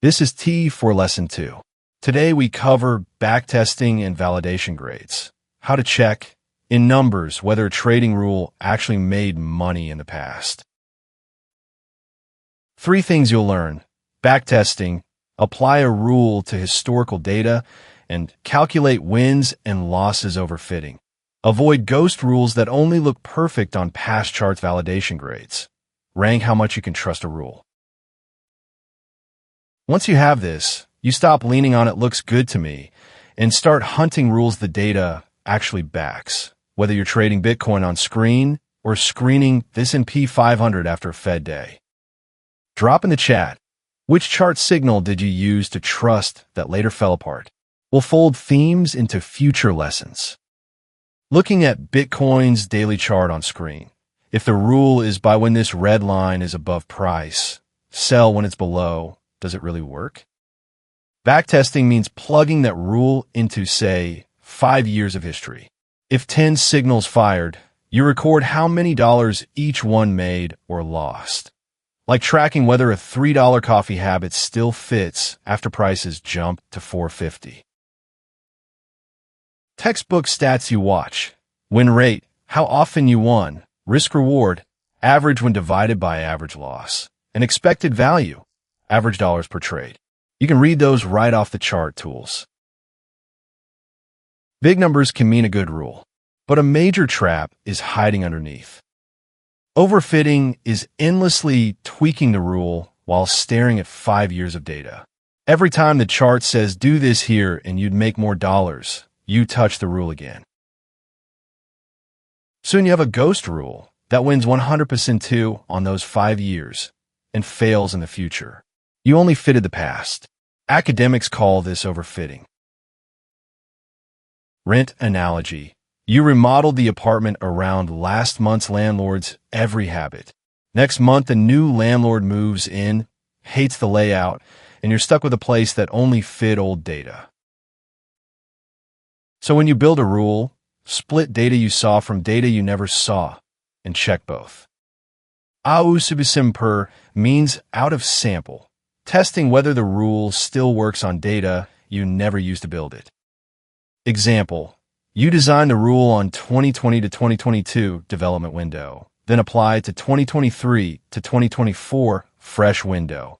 This is T for Lesson 2. Today we cover backtesting and validation grades. How to check, in numbers, whether a trading rule actually made money in the past. 3 things you'll learn. Backtesting, apply a rule to historical data, and calculate wins and losses overfitting. Avoid ghost rules that only look perfect on past charts validation grades. Rank how much you can trust a rule. Once you have this, you stop leaning on "it looks good to me" and start hunting rules the data actually backs, whether you're trading Bitcoin on screen or screening the S&P 500 after a Fed day. Drop in the chat, which chart signal did you use to trust that later fell apart? We'll fold themes into future lessons. Looking at Bitcoin's daily chart on screen, if the rule is buy when this red line is above price, sell when it's below, does it really work? Backtesting means plugging that rule into, say, 5 years of history. If 10 signals fired, you record how many dollars each one made or lost. Like tracking whether a $3 coffee habit still fits after prices jump to $4.50. Textbook stats you watch. Win rate, how often you won. Risk-reward, average when divided by average loss. And expected value, average dollars per trade. You can read those right off the chart tools. Big numbers can mean a good rule, but a major trap is hiding underneath. Overfitting is endlessly tweaking the rule while staring at 5 years of data. Every time the chart says do this here and you'd make more dollars, you touch the rule again. Soon you have a ghost rule that wins 100% too on those 5 years and fails in the future. You only fitted the past. Academics call this overfitting. Rent analogy. You remodeled the apartment around last month's landlord's every habit. Next month, a new landlord moves in, hates the layout, and you're stuck with a place that only fit old data. So when you build a rule, split data you saw from data you never saw, and check both. Ausubisimper means out of sample, testing whether the rule still works on data you never used to build it. Example, you design the rule on 2020 to 2022 development window, then apply it to 2023 to 2024 fresh window,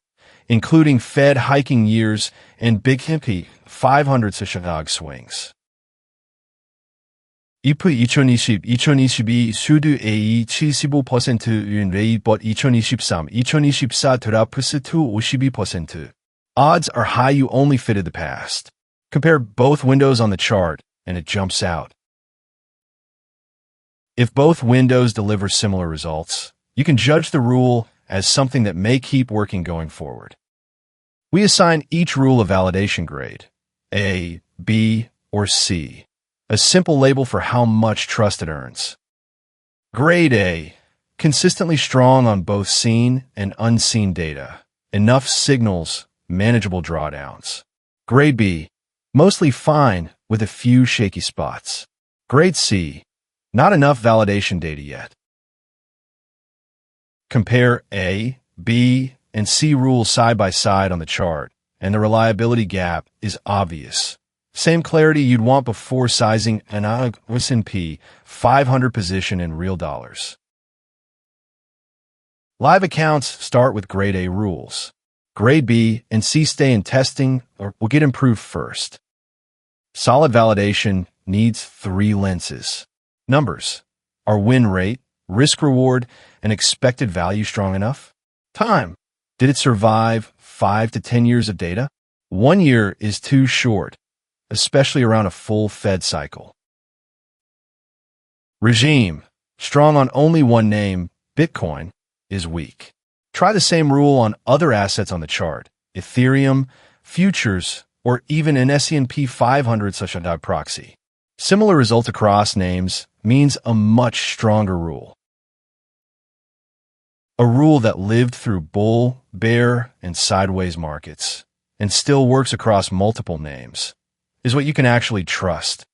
including Fed hiking years and Big Hippie 500 Sishagog swings. if 2022 수드A 75%인 레이 but 2023, 2024 드라프스 to 52%. Odds are high you only fitted the past. Compare both windows on the chart, and it jumps out. If both windows deliver similar results, you can judge the rule as something that may keep working going forward. We assign each rule a validation grade, A, B, or C, a simple label for how much trust it earns. Grade A, consistently strong on both seen and unseen data, enough signals, manageable drawdowns. Grade B, mostly fine with a few shaky spots. Grade C, not enough validation data yet. Compare A, B, and C rules side by side on the chart, and the reliability gap is obvious. Same clarity you'd want before sizing an S&P 500 position in real dollars. Live accounts start with Grade A rules. Grade B and C stay in testing or will get improved first. Solid validation needs 3 lenses. Numbers. Are win rate, risk reward, and expected value strong enough? Time. Did it survive 5 to 10 years of data? 1 year is too short, especially around a full Fed cycle. Regime. Strong on only one name, Bitcoin, is weak. Try the same rule on other assets on the chart, Ethereum, futures, or even an S&P 500 such as proxy. Similar result across names means a much stronger rule. A rule that lived through bull, bear, and sideways markets, and still works across multiple names, is what you can actually trust.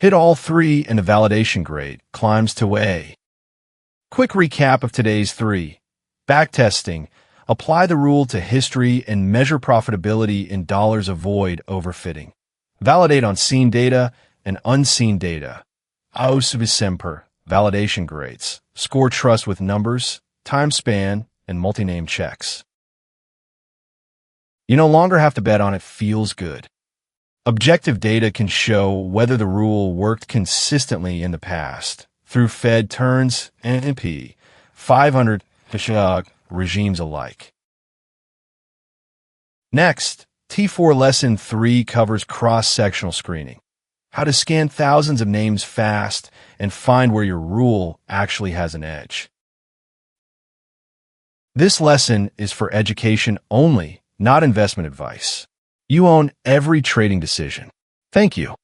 Hit all 3 and the validation grade climbs to A. Quick recap of today's 3. Backtesting. Apply the rule to history and measure profitability in dollars. Avoid overfitting. Validate on seen data and unseen data. Semper. Validation grades. Score trust with numbers, time span, and multi-name checks. You no longer have to bet on it feels good. Objective data can show whether the rule worked consistently in the past through Fed turns and S&P 500 regimes alike. Next, T4 Lesson 3 covers cross-sectional screening, how to scan thousands of names fast and find where your rule actually has an edge. This lesson is for education only, not investment advice. You own every trading decision. Thank you.